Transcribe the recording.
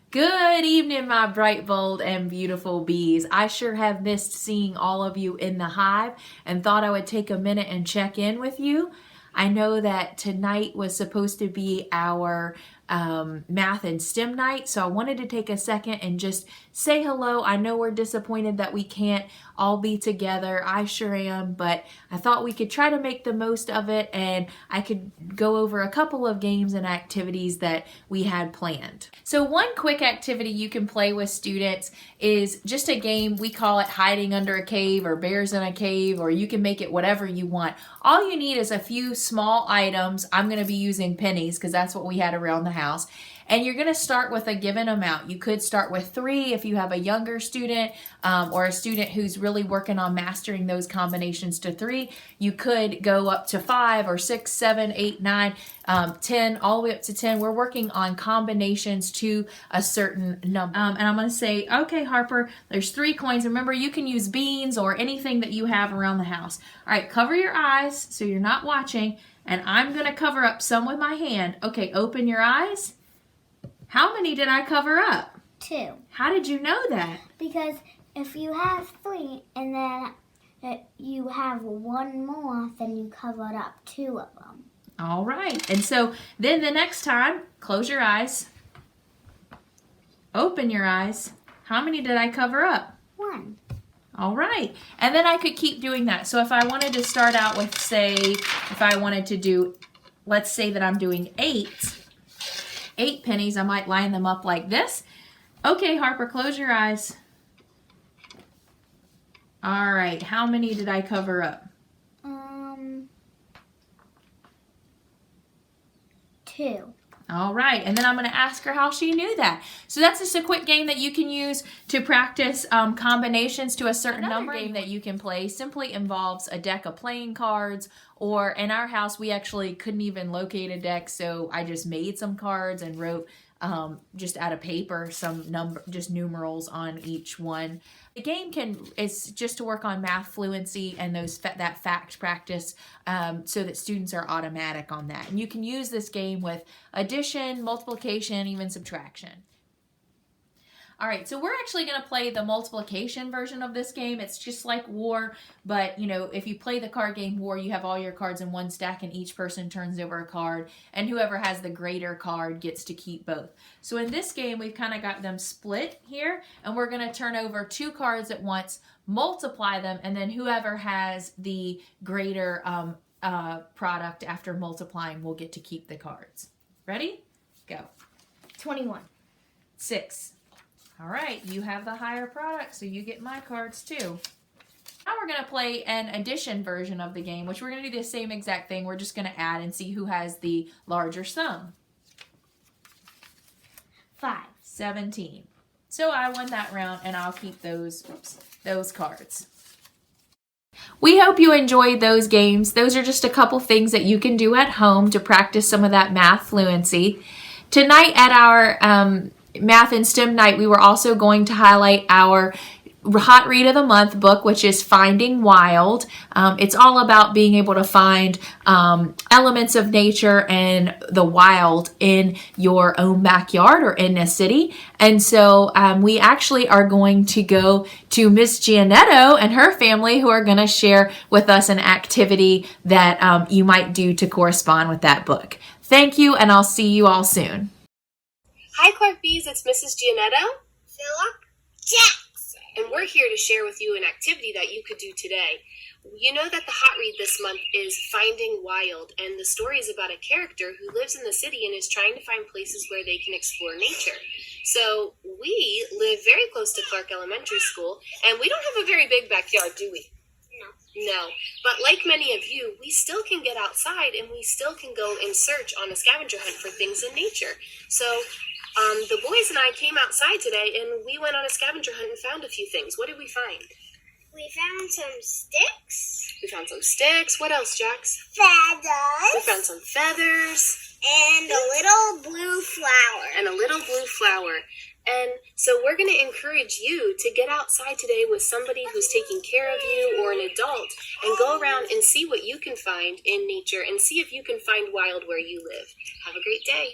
Good evening, my bright, bold, and beautiful bees. I sure have missed seeing all of you in the hive and thought I would take a minute and check in with you. I know that tonight was supposed to be our math and STEM night, so I wanted to take a second and just say hello. I know we're disappointed that we can't all be together. I sure am, but I thought we could try to make the most of it, and I could go over a couple of games and activities that we had planned. So one quick activity you can play with students is just a game. We call it hiding under a cave or bears in a cave, or you can make it whatever you want. All you need is a few small items. I'm going to be using pennies because that's what we had around the house. And you're going to start with a given amount. You could start with 3 if you have a younger student or a student who's really working on mastering those combinations to 3. You could go up to 5 or 6, 7, 8, 9, 10, all the way up to 10. We're working on combinations to a certain number. And I'm going to say, okay, Harper, there's 3 coins. Remember, you can use beans or anything that you have around the house. All right, cover your eyes so you're not watching. And I'm going to cover up some with my hand. Okay, open your eyes. How many did I cover up? 2. How did you know that? Because if you have 3 and then you have 1 more, then you covered up 2 of them. All right. And so then the next time, close your eyes. Open your eyes. How many did I cover up? 1. All right. And then I could keep doing that. So if I wanted to start out with, say, if I wanted to do, let's say that I'm doing 8 pennies, I might line them up like this. Okay, Harper, close your eyes. All right, how many did I cover up? 2. All right, and then I'm going to ask her how she knew that. So that's just a quick game that you can use to practice combinations to a certain number. Another game that you can play simply involves a deck of playing cards, or in our house, we actually couldn't even locate a deck, so I just made some cards and wrote just out of paper some just numerals on each one. The game is just to work on math fluency and that fact practice so that students are automatic on that. And you can use this game with addition, multiplication, even subtraction. All right, so we're actually going to play the multiplication version of this game. It's just like War, but you know, if you play the card game War, you have all your cards in one stack and each person turns over a card, and whoever has the greater card gets to keep both. So in this game, we've kind of got them split here, and we're going to turn over 2 cards at once, multiply them, and then whoever has the greater product after multiplying will get to keep the cards. Ready? Go. 21. 6. All right, you have the higher product, so you get my cards too. Now we're going to play an addition version of the game, which we're going to do the same exact thing. We're just going to add and see who has the larger sum. 5. 17. So I won that round, and I'll keep those cards. We hope you enjoyed those games. Those are just a couple things that you can do at home to practice some of that math fluency. Tonight at our Math and STEM night, we were also going to highlight our Hot Read of the Month book, which is Finding Wild. It's all about being able to find elements of nature and the wild in your own backyard or in a city. And so we actually are going to go to Miss Giannetto and her family, who are going to share with us an activity that you might do to correspond with that book. Thank you, and I'll see you all soon. Hi Clark Bees, it's Mrs. Giannetto. Philip Jackson. And we're here to share with you an activity that you could do today. You know that the Hot Read this month is Finding Wild, and the story is about a character who lives in the city and is trying to find places where they can explore nature. So we live very close to Clark Elementary School, and we don't have a very big backyard, do we? No, but like many of you, we still can get outside and we still can go and search on a scavenger hunt for things in nature. So the boys and I came outside today and we went on a scavenger hunt and found a few things. What did we find? We found some sticks. We found some sticks. What else, Jax? Feathers. We found some feathers. And a little blue flower. And a little blue flower. And so we're going to encourage you to get outside today with somebody who's taking care of you or an adult and go around and see what you can find in nature and see if you can find wild where you live. Have a great day.